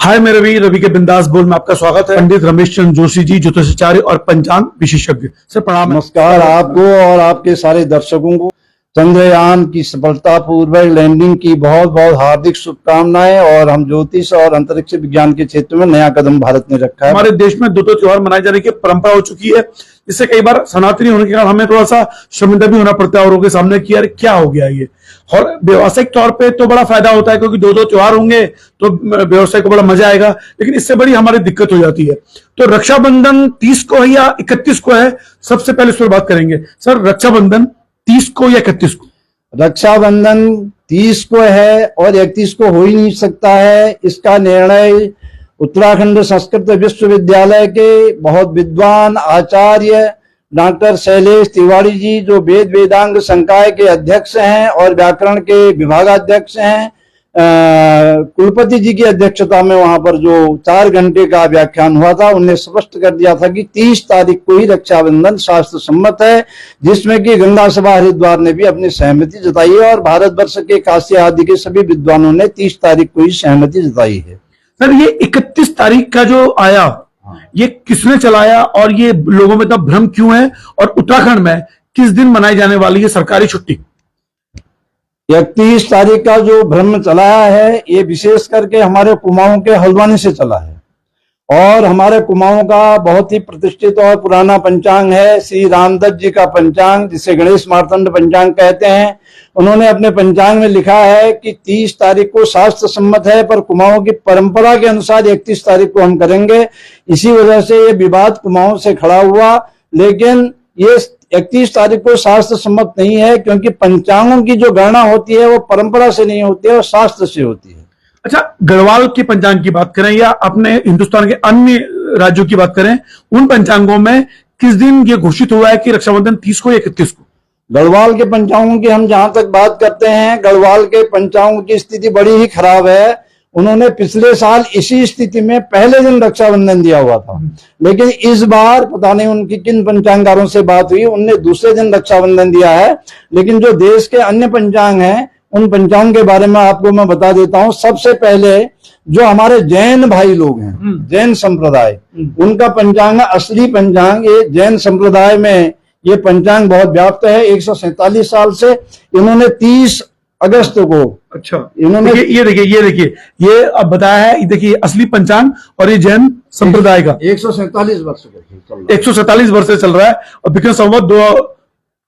हाय मैं रवि, रवि के बिंदास बोल में आपका स्वागत है। पंडित रमेश चंद्र जोशी जी, ज्योतिषाचार्य और पंचांग विशेषज्ञ। सर प्रणाम। नमस्कार आपको और आपके सारे दर्शकों को चंद्रयान की सफलतापूर्वक लैंडिंग की बहुत बहुत हार्दिक शुभकामनाएं। और हम ज्योतिष और अंतरिक्ष विज्ञान के क्षेत्र में नया कदम भारत ने रखा है। हमारे देश में दो त्योहार मनाए जाने की परंपरा हो चुकी है, इससे कई बार सनातनी होने के कारण हमें थोड़ा सा शर्मिंदा भी होना पड़ता है औरों के सामने कि यार क्या हो गया ये। और व्यवसायिक तौर पे तो बड़ा फायदा होता है क्योंकि दो त्योहार होंगे तो व्यवसाय को बड़ा मजा आएगा, लेकिन इससे बड़ी हमारी दिक्कत हो जाती है। तो रक्षाबंधन 30 को है या 31 को है, सबसे पहले इस पर बात करेंगे। सर रक्षाबंधन 30 को या 31 को? रक्षाबंधन 30 को है और 31 को हो ही नहीं सकता है। इसका निर्णय उत्तराखंड संस्कृत विश्वविद्यालय के बहुत विद्वान आचार्य डॉक्टर शैलेश तिवारी जी, जो वेद वेदांग संकाय के अध्यक्ष हैं और व्याकरण के विभागाध्यक्ष हैं, कुलपति जी की अध्यक्षता में वहां पर जो 4 घंटे का व्याख्यान हुआ था, उन्हें स्पष्ट कर दिया था कि 30 तारीख को ही रक्षाबंधन शास्त्र सम्मत है, जिसमें कि गंगा सभा हरिद्वार ने भी अपनी सहमति जताई है और भारतवर्ष के काशी आदि के सभी विद्वानों ने 30 तारीख को ही सहमति जताई है। सर ये 31 तारीख का जो आया, ये किसने चलाया और ये लोगों में तब भ्रम क्यों है, और उत्तराखंड में किस दिन मनाई जाने वाली है सरकारी छुट्टी? 31 तारीख का जो भ्रम चलाया है, ये विशेष करके हमारे कुमाऊं के हल्द्वानी से चला है। और हमारे कुमाऊं का बहुत ही प्रतिष्ठित और पुराना पंचांग है श्री रामदत्त जी का पंचांग, जिसे गणेश मार्तंड पंचांग कहते हैं। उन्होंने अपने पंचांग में लिखा है कि 30 तारीख को शास्त्र सम्मत है, पर कुमाऊं की परंपरा के अनुसार 31 तारीख को हम करेंगे। इसी वजह से ये विवाद कुमाऊं से खड़ा हुआ, लेकिन ये 31 तारीख को शास्त्र सम्मत नहीं है, क्योंकि पंचांगों की जो गणना होती है वो परंपरा से नहीं होती है और शास्त्र से होती है। अच्छा, गढ़वाल के पंचांग की बात करें या अपने हिंदुस्तान के अन्य राज्यों की बात करें, उन पंचांगों में किस दिन ये घोषित हुआ है कि रक्षाबंधन 30 को या 31 को? गढ़वाल के पंचांगों की हम जहां तक बात करते हैं, गढ़वाल के पंचांगों की स्थिति बड़ी ही खराब है। उन्होंने पिछले साल इसी स्थिति में पहले दिन रक्षाबंधन दिया हुआ था, लेकिन इस बार पता नहीं उनकी किन पंचांगारों से बात हुई, उनने दूसरे दिन रक्षाबंधन दिया है। लेकिन जो देश के अन्य पंचांग हैं, उन पंचांग के बारे में आपको मैं बता देता हूं। सबसे पहले जो हमारे जैन भाई लोग हैं, जैन संप्रदाय, उनका पंचांग असली पंचांग, ये जैन संप्रदाय में ये पंचांग बहुत व्याप्त है। 147 साल से इन्होंने 30 अगस्त को, अच्छा इन्होंने ये देखिए ये अब बताया है, देखिए असली पंचांग और ये जैन संप्रदाय का 147 वर्ष से 147 वर्ष से चल रहा है। और विक्रम संवत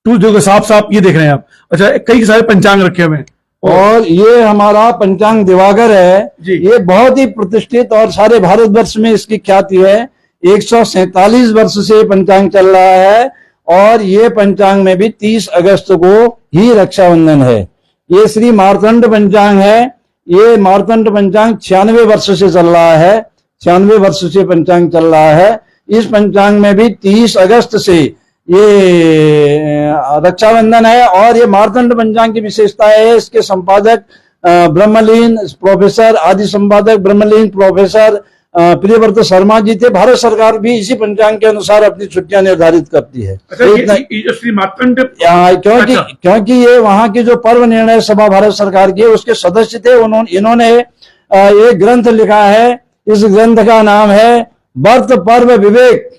2 साफ ये देख रहे हैं आप। अच्छा, कई सारे पंचांग रखे हुए हैं और ये हमारा पंचांग दिवाकर है जी। ये बहुत ही प्रतिष्ठित और सारे भारतवर्ष में इसकी ख्याति है। 147 वर्ष से पंचांग चल रहा है और ये पंचांग में भी 30 अगस्त को ही रक्षाबंधन है। ये श्री मार्तंड पंचांग है। ये मार्तंड पंचांग 96 वर्ष से चल रहा है, 96 वर्ष से पंचांग चल रहा है। इस पंचांग में भी 30 अगस्त से ये रक्षाबंधन है। और ये मार्तंड पंचांग की विशेषता है, इसके संपादक ब्रह्मलीन प्रोफेसर, आदि संपादक ब्रह्मलीन प्रोफेसर प्रियव्रत शर्मा जी थे। भारत सरकार भी इसी पंचांग के अनुसार अपनी छुट्टियां निर्धारित करती है। श्री मार्तंड, क्योंकि ये वहां की जो पर्व निर्णय सभा भारत सरकार की है, उसके सदस्य थे। इन्होंने एक ग्रंथ लिखा है। इस ग्रंथ का नाम है व्रत पर्व विवेक।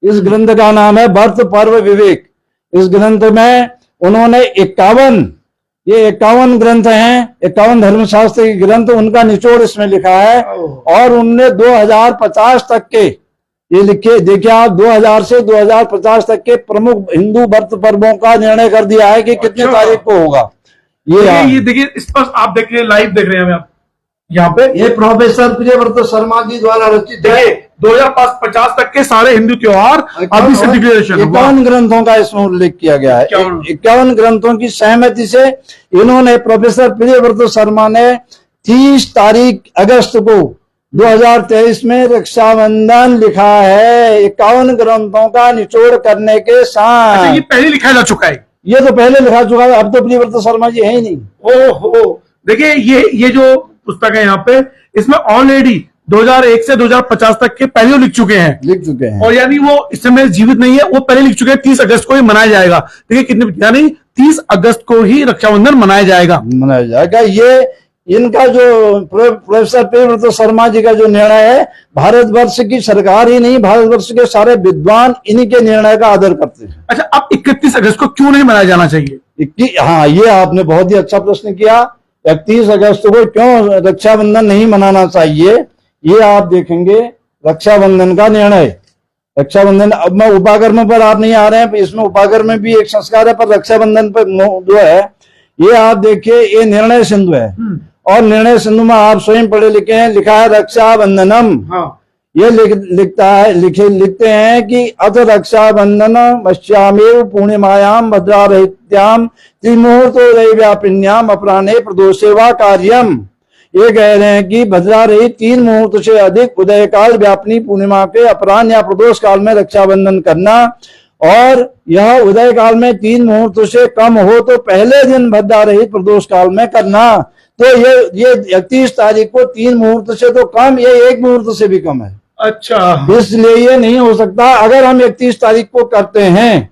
इस ग्रंथ का नाम है व्रत पर्व विवेक। इस ग्रंथ में उन्होंने 51 ग्रंथ हैं, 51 धर्मशास्त्र के ग्रंथ, उनका निचोड़ इसमें लिखा है। और उनने 2050 तक के ये लिखे, देखिए आप, 2000 से 2050 तक के प्रमुख हिंदू व्रत पर्वों का निर्णय कर दिया है कि कितने तारीख को होगा। ये देखिए स्पष्ट आप देख रहे हैं, लाइव देख रहे हैं आप यहाँ पे। ये प्रोफेसर प्रियव्रत शर्मा जी द्वारा रचित है। 2050 तक के सारे हिंदू त्योहार अभी से डिक्लेरेशन 51 ग्रंथों का इसमें उल्लेख किया गया है। 51 ग्रंथों की सहमति से इन्होंने, प्रोफेसर प्रियव्रत शर्मा ने 30 तारीख अगस्त को 2023 में रक्षाबंधन लिखा है। 51 ग्रंथों का निचोड़ करने के साथ। अच्छा, ये पहले लिखा जा चुका है? ये तो पहले लिखा चुका है, अब तो प्रियव्रत शर्मा जी है ही नहीं। ओहो, देखिए ये जो पुस्तक है यहाँ पे, इसमें ऑलरेडी 2001 से 2050 तक के पहले लिख चुके हैं। और यानी वो इस समय जीवित नहीं है, वो पहले लिख चुके हैं। 30 अगस्त को ही मनाया जाएगा। देखिए कितने, यानी 30 अगस्त को ही रक्षाबंधन मनाया जाएगा। ये इनका जो प्रोफेसर प्रियव्रत शर्मा जी का जो निर्णय है, भारतवर्ष की सरकार ही नहीं, भारतवर्ष के सारे विद्वान इन्हीं के निर्णय का आदर करते हैं। अच्छा, अब 31 अगस्त को क्यों नहीं मनाया जाना चाहिए? हाँ, ये आपने बहुत ही अच्छा प्रश्न किया। 31 अगस्त को क्यों रक्षाबंधन नहीं मनाना चाहिए, ये आप देखेंगे रक्षाबंधन का निर्णय। रक्षाबंधन, अब मैं उपाकर्म पर आप नहीं आ रहे हैं, इसमें उपाकर्म में भी एक संस्कार है, पर रक्षाबंधन पर जो है ये आप देखिए, ये निर्णय सिंधु है। और निर्णय सिंधु में आप स्वयं पढ़े लिखे हैं, लिखा है रक्षाबंधनम। हाँ। ये लिखते हैं कि अथ रक्षाबंधन पश्यामेव पूर्णिमायाम भद्रारहित्याम त्रिमुहूर्तो व्यापिन्याम अपराह्ने प्रदोषेवा कार्यम। ये कह रहे हैं कि भद्रारहित 3 मुहूर्त से अधिक उदय काल व्यापनी पूर्णिमा के अपराह्न या प्रदोष काल में रक्षाबंधन करना, और यह उदय काल में 3 मुहूर्त से कम हो तो पहले दिन भद्रारहित प्रदोष काल में करना। तो ये 31 तारीख को 3 मुहूर्त से तो कम, ये 1 मुहूर्त से भी कम है। अच्छा, इसलिए ये नहीं हो सकता। अगर हम 31 तारीख को करते हैं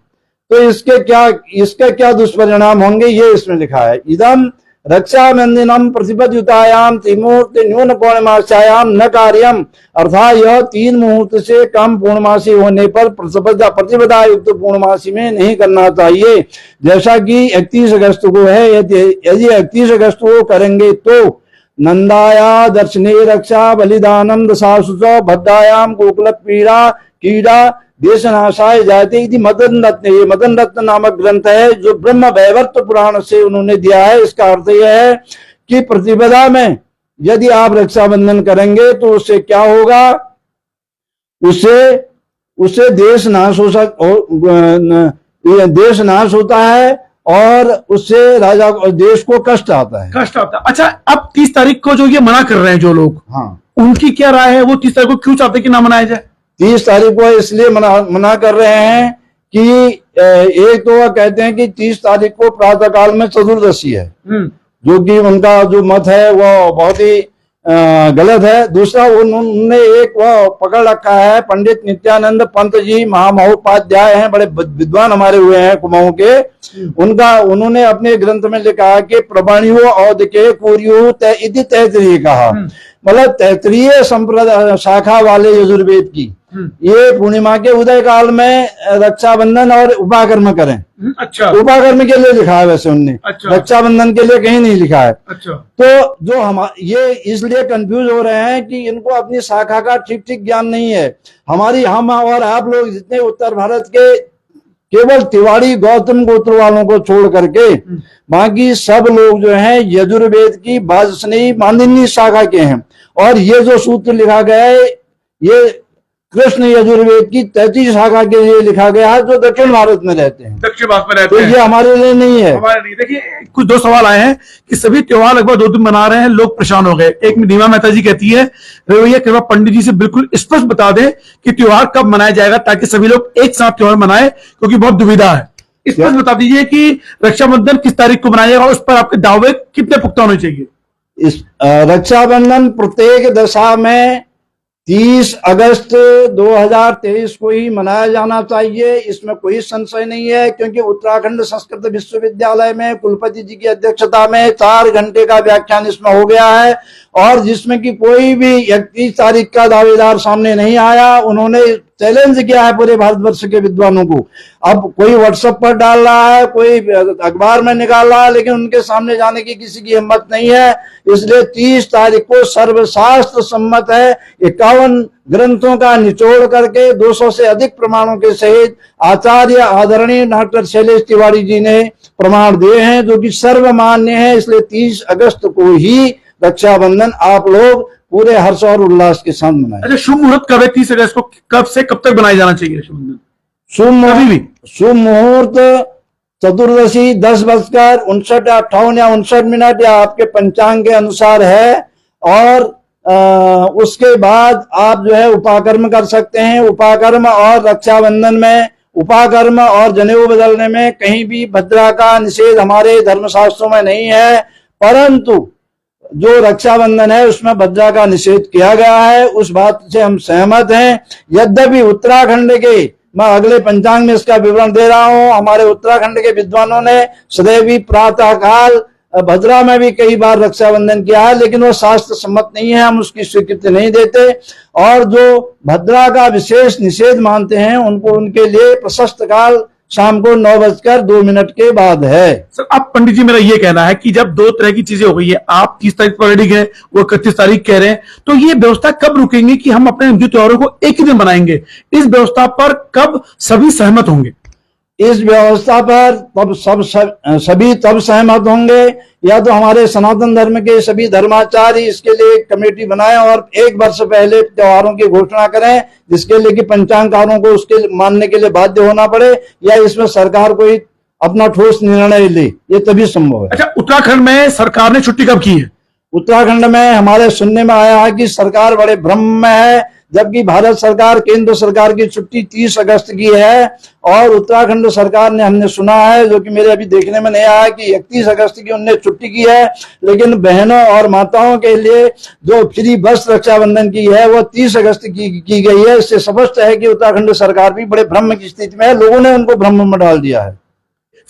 तो इसके क्या दुष्परिणाम होंगे, ये इसमें लिखा है। इदम रक्षाबंधनम प्रतिपद्युतायाम त्रिमुहूर्त न्यून पूर्णमास्यायाम न कार्यम, अर्थात यह 3 मुहूर्त से कम पूर्णमासी होने पर प्रतिपदा युक्त पूर्णमासी में नहीं करना चाहिए, जैसा कि 31 अगस्त को है। यदि 31 अगस्त को करेंगे तो नंदाया दर्शने रक्षा बलिदानम दशासु भद्रायाम गोकुल पीड़ा कीड़ा देशनाशाय जायते इति मदन रत्न, ये मदन रत्न नामक ग्रंथ है जो ब्रह्म वैवर्त पुराण से उन्होंने दिया है। इसका अर्थ यह है कि प्रतिपदा में यदि आप रक्षाबंधन करेंगे तो उससे क्या होगा, उससे देश नाश होता है और उससे राजा और देश को कष्ट आता है। अच्छा, अब 30 तारीख को जो ये मना कर रहे हैं जो लोग, हाँ, उनकी क्या राय है? वो 30 तारीख को क्यों चाहते हैं कि ना मनाया जाए? 30 तारीख को इसलिए मना कर रहे हैं कि एक तो वह कहते हैं कि 30 तारीख को प्रातः काल में चतुर्दशी है, जो कि उनका जो मत है वह बहुत ही गलत है। दूसरा, उन्होंने एक वह पकड़ रखा है, पंडित नित्यानंद पंत जी महामहोपाध्याय हैं, बड़े विद्वान हमारे हुए हैं कुमाऊं के। उन्होंने अपने ग्रंथ में लिखा है कि प्रबणियो औद के कुरियो तैतरीय कहा, मतलब तैतरीय संप्रदाय शाखा वाले यजुर्वेद की ये पूर्णिमा के उदय काल में रक्षाबंधन और उपाकर्म करें। अच्छा, उपाकर्म के लिए लिखा है वैसे उनने। अच्छा, रक्षाबंधन के लिए कहीं नहीं लिखा है। अच्छा, तो जो ये इसलिए कंफ्यूज हो रहे हैं कि इनको अपनी शाखा का ठीक ज्ञान नहीं है। हम और आप लोग जितने उत्तर भारत के केवल तिवारी गौतम गोत्र वालों को छोड़ करके बाकी सब लोग जो हैं यजुर्वेद की वाजस्नेयी मांदिनी शाखा के हैं। और ये जो सूत्र लिखा गया है ये कृष्ण यजुर्वेद की 33 शाखा के लिए लिखा गया है, जो दक्षिण भारत में रहते हैं। दक्षिण भारत में रहते हैं, ये हमारे लिए नहीं है। हमारे लिए देखिए, कुछ 2 सवाल आए हैं कि सभी त्योहार लगभग 2 दिन मना रहे हैं, लोग परेशान हो गए। एक नीमा मेहता जी कहती है, भैया कृपया पंडित जी से बिल्कुल स्पष्ट बता दें कि त्योहार कब मनाया जाएगा ताकि सभी लोग एक साथ त्योहार मनाए, क्योंकि बहुत दुविधा है। स्पष्ट बता दीजिए कि रक्षाबंधन किस तारीख को मनाया जाएगा और उस पर आपके दावे कितने पुख्ता होने चाहिए? रक्षाबंधन प्रत्येक दशा में 30 अगस्त 2023 को ही मनाया जाना चाहिए, इसमें कोई संशय नहीं है। क्योंकि उत्तराखंड संस्कृत विश्वविद्यालय में कुलपति जी की अध्यक्षता में 4 घंटे का व्याख्यान इसमें हो गया है, और जिसमें कि कोई भी 31 तारीख का दावेदार सामने नहीं आया। उन्होंने चैलेंज किया है पूरे भारतवर्ष के विद्वानों को। अब कोई व्हाट्सएप पर डाल रहा है, कोई अखबार में निकाल रहा है, लेकिन उनके सामने जाने की किसी की हिम्मत नहीं है। इसलिए 30 तारीख को सर्वशास्त्र सम्मत है। 51 ग्रंथों का निचोड़ करके 200 से अधिक प्रमाणों के सहित आचार्य आदरणीय डॉक्टर शैलेश तिवारी जी ने प्रमाण दिए हैं, जो कि सर्वमान्य है। इसलिए 30 अगस्त को ही रक्षाबंधन आप लोग पूरे हर्ष और उल्लास के साथ मनाएं। अच्छा, शुभ मुहूर्त कब है? 30 अगस्त को कब से कब तक बनाया जाना चाहिए रक्षाबंधन? शुभ मुहूर्त चतुर्दशी 10:59 या 58 या 59 मिनट या आपके पंचांग के अनुसार है। और उसके बाद आप जो है उपाकर्म कर सकते हैं। उपाकर्म और रक्षाबंधन में, उपाकर्म और जनेऊ बदलने में कहीं भी भद्रा का निषेध हमारे धर्मशास्त्रों में नहीं है, परंतु जो रक्षाबंधन है उसमें भद्रा का निषेध किया गया है। उस बात से हम सहमत हैं। यद्यपि उत्तराखंड के, मैं अगले पंचांग में इसका विवरण दे रहा हूं, हमारे उत्तराखंड के विद्वानों ने सदैव प्रातः काल भद्रा में भी कई बार रक्षाबंधन किया है, लेकिन वो शास्त्र सम्मत नहीं है, हम उसकी स्वीकृति नहीं देते। और जो भद्रा का विशेष निषेध मानते हैं उनको, उनके लिए प्रशस्त काल शाम को 9:02 के बाद है। सर अब पंडित जी मेरा ये कहना है कि जब दो तरह की चीजें हो गई है, आप 30 तारीख पर रेडी गए, वो 31 तारीख कह रहे हैं, तो ये व्यवस्था कब रुकेंगी कि हम अपने हिंदू त्योहारों को एक ही दिन बनाएंगे? इस व्यवस्था पर कब सभी सहमत होंगे? इस व्यवस्था पर तब सभी तब सहमत होंगे या तो हमारे सनातन धर्म के सभी धर्माचार्य इसके लिए एक कमेटी बनाएं और 1 वर्ष पहले त्योहारों की घोषणा करें, जिसके लिए कि पंचांगकारों को उसके मानने के लिए बाध्य होना पड़े, या इसमें सरकार कोई अपना ठोस निर्णय ले, ये तभी संभव है। अच्छा, उत्तराखंड में सरकार ने छुट्टी कब की है? उत्तराखंड में हमारे सुनने में आया है कि सरकार बड़े भ्रम में है, जबकि भारत सरकार, केंद्र सरकार की छुट्टी 30 अगस्त की है और उत्तराखंड सरकार ने, हमने सुना है, जो कि मेरे अभी देखने में नहीं आया, कि 31 अगस्त की उन्होंने छुट्टी की है। लेकिन बहनों और माताओं के लिए जो फ्री बस रक्षाबंधन की है वो 30 अगस्त की गई है। इससे स्पष्ट है कि उत्तराखंड सरकार भी बड़े भ्रम की स्थिति में है, लोगों ने उनको भ्रम में डाल दिया है।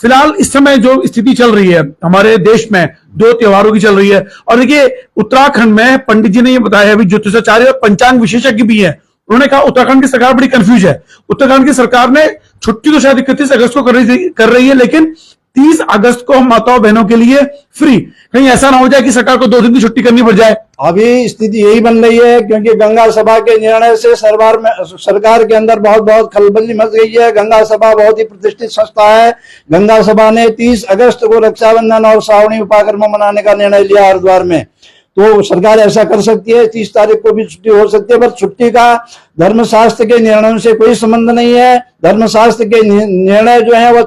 फिलहाल इस समय जो स्थिति चल रही है हमारे देश में, 2 त्योहारों की चल रही है, और देखिए उत्तराखंड में पंडित जी ने ये बताया, अभी ज्योतिषाचार्य और पंचांग विशेषज्ञ भी हैं, उन्होंने कहा उत्तराखंड की सरकार बड़ी कंफ्यूज है। उत्तराखंड की सरकार ने छुट्टी तो शायद 31 अगस्त को कर रही है, लेकिन 30 अगस्त को हम माताओं बहनों के लिए फ्री। कहीं ऐसा ना हो जाए कि सरकार को 2 दिन की छुट्टी करनी पड़ जाए। अभी स्थिति यही बन रही है, क्योंकि गंगा सभा के निर्णय से सरकार के अंदर बहुत खलबली मच गई है। गंगा सभा बहुत ही प्रतिष्ठित संस्था है। गंगा सभा ने 30 अगस्त को रक्षाबंधन और श्रावणी उपाकर्म मनाने का निर्णय लिया हरिद्वार में, तो सरकार ऐसा कर सकती है। 30 तारीख को भी छुट्टी हो सकती है, पर छुट्टी का धर्मशास्त्र के निर्णयों से कोई संबंध नहीं है। धर्मशास्त्र के निर्णय जो है वो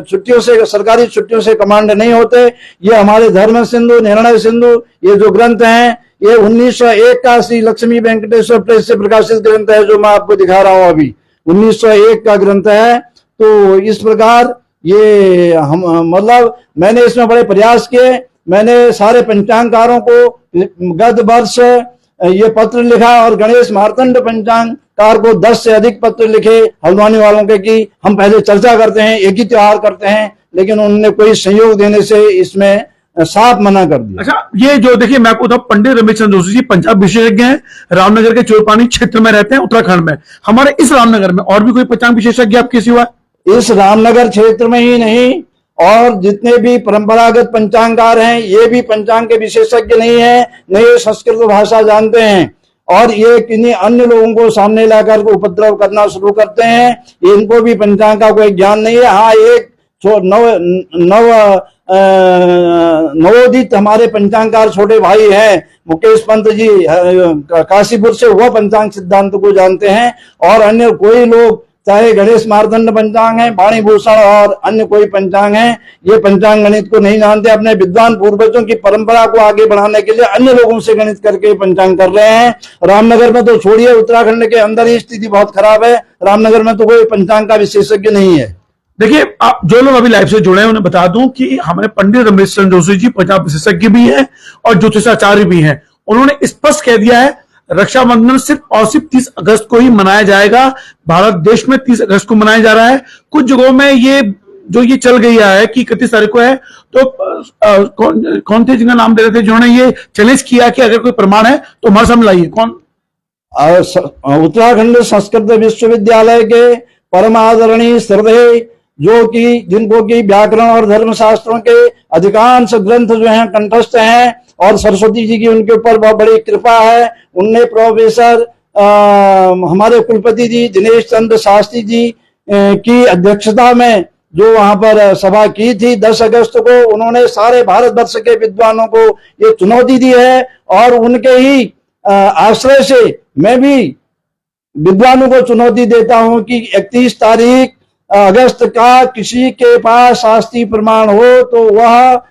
छुट्टियों से, सरकारी छुट्टियों से कमांड नहीं होते। ये हमारे धर्म सिंधु, निर्णय सिंधु, ये जो ग्रंथ हैं, ये 1901 का श्री लक्ष्मी वेंकटेश्वर प्रेस से प्रकाशित ग्रंथ है, जो मैं आपको दिखा रहा हूं अभी, 1901 का ग्रंथ है। तो इस प्रकार ये हम, मतलब मैंने इसमें बड़े प्रयास किए। मैंने सारे पंचांगकारों को गत वर्ष ये पत्र लिखा और गणेश मार्तंड पंचांगकार को 10 से अधिक पत्र लिखे हल्द्वानी वालों के, कि हम पहले चर्चा करते हैं, एक ही त्योहार करते हैं, लेकिन उन्होंने कोई सहयोग देने से इसमें साफ मना कर दिया। अच्छा, ये जो देखिए मैं आपको बताऊं, पंडित रमेश चंद्र जोशी जी पंजाब विशेषज्ञ हैं, रामनगर के चोरपानी क्षेत्र में रहते हैं उत्तराखंड में। हमारे इस रामनगर में और भी कोई पंचांग विशेषज्ञ आपके सिवा? इस रामनगर क्षेत्र में ही नहीं, और जितने भी परंपरागत पंचांगकार हैं ये भी पंचांग के विशेषज्ञ नहीं है, न ये संस्कृत भाषा जानते हैं, और ये किन्हीं अन्य लोगों को सामने लाकर के उपद्रव करना शुरू करते हैं। इनको भी पंचांग का कोई ज्ञान नहीं है। हाँ, एक नवोदित हमारे पंचांगकार छोटे भाई हैं, मुकेश पंत जी काशीपुर से, वह पंचांग सिद्धांत को जानते हैं, और अन्य कोई लोग, चाहे गणेश मार्तंड पंचांग है, वाणी भूषण और अन्य कोई पंचांग है, ये पंचांग गणित को नहीं जानते। अपने विद्वान पूर्वजों की परंपरा को आगे बढ़ाने के लिए अन्य लोगों से गणित करके पंचांग कर रहे हैं। रामनगर में तो छोड़िए, उत्तराखंड के अंदर ही स्थिति बहुत खराब है। रामनगर में तो कोई पंचांग का विशेषज्ञ नहीं है। देखिए, आप जो लोग अभी लाइव से जुड़े हैं उन्हें बता दूं कि हमारे पंडित रमेश चंद्र जोशी जी पंजाब विशेषज्ञ भी हैं और ज्योतिषाचार्य भी हैं। उन्होंने स्पष्ट कह दिया है रक्षाबंधन सिर्फ और सिर्फ 30 अगस्त को ही मनाया जाएगा। भारत देश में 30 अगस्त को मनाया जा रहा है। कुछ जगहों में ये चल गया है कि 31 तारीख को है, तो कौन थे जिनका नाम दे रहे थे, जिन्होंने ये चैलेंज किया कि अगर कोई प्रमाण है तो हमारे सामने लाइए। कौन? उत्तराखंड संस्कृत विश्वविद्यालय के परम आदरणीय श्रद्धेय, जो कि जिनको की व्याकरण और धर्मशास्त्रों के अधिकांश ग्रंथ जो हैं कंठस्थ हैं, और सरस्वती जी की उनके ऊपर बहुत बड़ी कृपा है। उनने प्रोफेसर हमारे कुलपति जी दिनेश चंद्र शास्त्री जी की अध्यक्षता में जो वहां पर सभा की थी 10 अगस्त को, उन्होंने सारे भारतवर्ष के विद्वानों को ये चुनौती दी है, और उनके ही आश्रय से मैं भी विद्वानों को चुनौती देता हूं कि 31 तारीख अगस्त का किसी के पास शास्त्रीय प्रमाण हो तो वह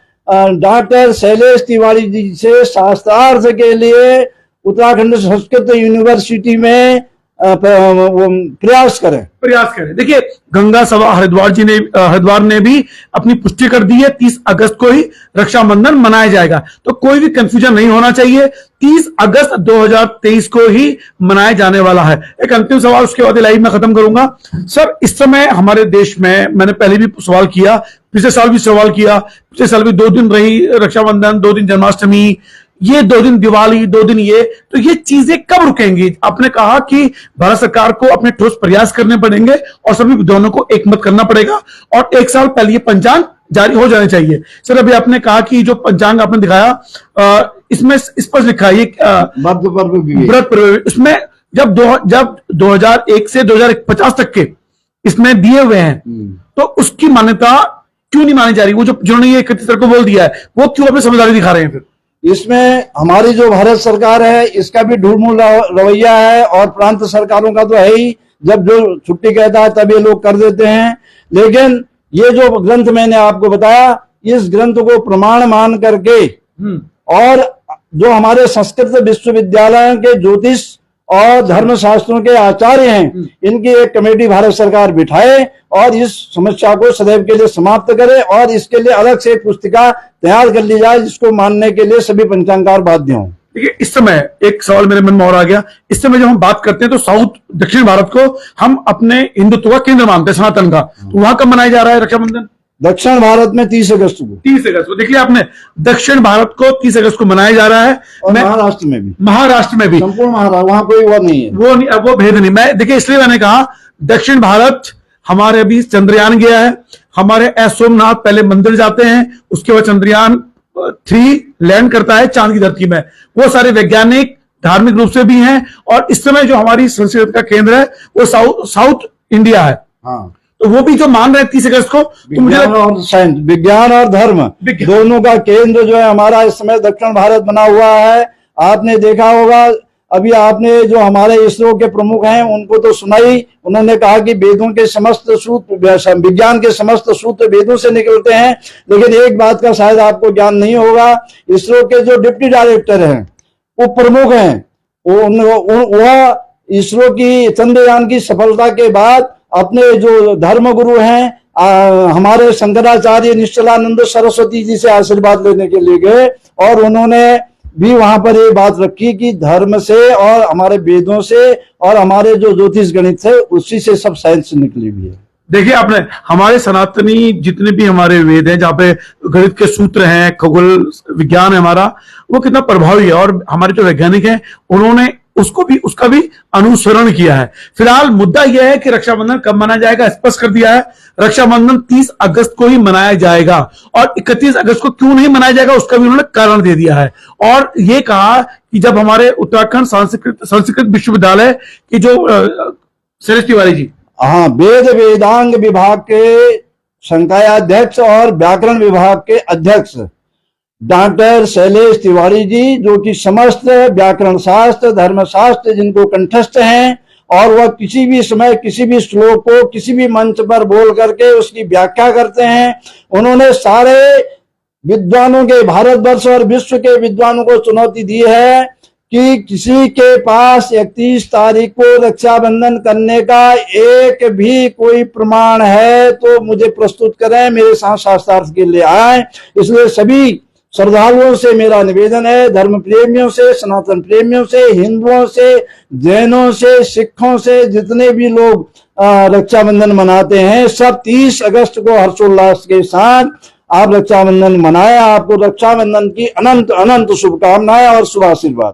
डॉक्टर शैलेश तिवारी जी से शास्त्रार्थ के लिए उत्तराखंड संस्कृत यूनिवर्सिटी में प्रयास करें। देखिए, गंगा सभा हरिद्वार ने भी अपनी पुष्टि कर दी है, 30 अगस्त को ही रक्षाबंधन मनाया जाएगा। तो कोई भी कंफ्यूजन नहीं होना चाहिए, 30 अगस्त 2023 को ही मनाया जाने वाला है। एक अंतिम सवाल, उसके बाद लाइव में खत्म करूंगा। सर, इस समय हमारे देश में, मैंने पहले भी सवाल किया, पिछले साल भी सवाल किया, पिछले साल भी 2 दिन रही रक्षाबंधन, 2 दिन जन्माष्टमी, ये 2 दिन दिवाली, 2 दिन ये, तो ये चीजें कब रुकेंगी? आपने कहा कि भारत सरकार को अपने ठोस प्रयास करने पड़ेंगे और सभी विद्वानों को एकमत करना पड़ेगा और 1 साल पहले ये पंचांग जारी हो जाने चाहिए। सर, अभी आपने कहा कि जो पंचांग आपने दिखाया इसमें स्पष्ट लिखा है ये व्रत पर्व, इसमें जब 2001 से 2050 तक के इसमें दिए हुए हैं, तो उसकी मान्यता क्यों नहीं मानी जा रही? वो जो जिन्होंने ये 31 को बोल दिया है, वो क्यों अपनी समझदारी दिखा रहे हैं? फिर इसमें हमारी जो भारत सरकार है इसका भी ढूंढमूल रवैया है और प्रांत सरकारों का तो है ही, जब जो छुट्टी कहता है तब ये लोग कर देते हैं। लेकिन ये जो ग्रंथ मैंने आपको बताया, इस ग्रंथ को प्रमाण मान करके और जो हमारे संस्कृत विश्वविद्यालय के ज्योतिष और धर्म शास्त्रों के आचार्य हैं, इनकी एक कमेटी भारत सरकार बिठाए और इस समस्या को सदैव के लिए समाप्त करे और इसके लिए अलग से एक पुस्तिका तैयार कर ली जाए जिसको मानने के लिए सभी पंचांगकार बाध्य हों। देखिए, इस समय एक सवाल मेरे मन में और आ गया। इस समय जब हम बात करते हैं तो साउथ दक्षिण भारत को हम अपने हिंदुत्व का केंद्र मानते हैं, सनातन का, तो वहां कब मनाया जा रहा है रक्षाबंधन? दक्षिण भारत में 30 अगस्त को। 30 अगस्त को देखिए आपने, दक्षिण भारत को 30 अगस्त को मनाया जा रहा है और महाराष्ट्र में भी, संपूर्ण महाराष्ट्र, वहां कोई वो नहीं है, वो भेद नहीं। मैं देखिए इसलिए मैंने कहा दक्षिण भारत, हमारे अभी चंद्रयान गया है, हमारे सोमनाथ पहले मंदिर जाते हैं, उसके बाद चंद्रयान 3 लैंड करता है चांद की धरती में। वो सारे वैज्ञानिक धार्मिक रूप से भी हैं और इस समय जो हमारी संस्कृत का केंद्र है वो साउथ इंडिया है। हाँ, तो वो भी जो मान रहे हैं 30 अगस्त को, तो मुझे और साइंस, विज्ञान और धर्म दोनों का केंद्र जो है हमारा इस समय दक्षिण भारत बना हुआ है। आपने देखा होगा, अभी आपने जो हमारे इसरो के प्रमुख हैं उनको तो सुनाई, उन्होंने कहा कि वेदों के समस्त सूत्र, विज्ञान के समस्त सूत्र वेदों से निकलते हैं। लेकिन एक बात का शायद आपको ज्ञान नहीं होगा, इसरो के जो डिप्टी डायरेक्टर हैं, वो प्रमुख हैं, वह इसरो की चंद्रयान की सफलता के बाद अपने जो धर्म गुरु हैं हमारे शंकराचार्य निश्चलानंद सरस्वती जी से आशीर्वाद लेने के लिए गए और उन्होंने भी वहां पर ये बात रखी कि धर्म से और हमारे वेदों से और हमारे जो ज्योतिष गणित है उसी से सब साइंस निकली हुई है। देखिए आपने, हमारे सनातनी जितने भी हमारे वेद हैं, जहाँ पे गणित के सूत्र हैं, खगोल विज्ञान है हमारा, वो कितना प्रभावी है और हमारे जो वैज्ञानिक हैं उन्होंने उसका भी अनुसरण किया है। फिलहाल मुद्दा यह है कि रक्षाबंधन कब मनाया जाएगा, स्पष्ट कर दिया है, रक्षाबंधन 30 अगस्त को ही मनाया जाएगा और 31 अगस्त को क्यों नहीं मनाया जाएगा उसका भी उन्होंने कारण दे दिया है। और ये कहा कि जब हमारे उत्तराखंड संस्कृत विश्वविद्यालय की जो शैलेश तिवारी जी, हाँ, वेदांग विभाग के संकायाध्यक्ष और व्याकरण विभाग के अध्यक्ष डॉक्टर शैलेश तिवारी जी, जो कि समस्त व्याकरण शास्त्र, धर्मशास्त्र जिनको कंठस्थ हैं और वह किसी भी समय किसी भी श्लोक को किसी भी मंच पर बोल करके उसकी व्याख्या करते हैं। उन्होंने सारे विद्वानों के, भारतवर्ष और विश्व के विद्वानों को चुनौती दी है कि किसी के पास 31 तारीख को रक्षाबंधन करने का एक भी कोई प्रमाण है तो मुझे प्रस्तुत करें, मेरे साथ शास्त्रार्थ के लिए आए। इसलिए सभी श्रद्धालुओं से मेरा निवेदन है, धर्म प्रेमियों से, सनातन प्रेमियों से, हिंदुओं से, जैनों से, सिखों से, जितने भी लोग रक्षाबंधन मनाते हैं, सब 30 अगस्त को हर्षोल्लास के साथ आप रक्षाबंधन मनाएं। आपको रक्षाबंधन की अनंत अनंत शुभकामनाएं और शुभ आशीर्वाद।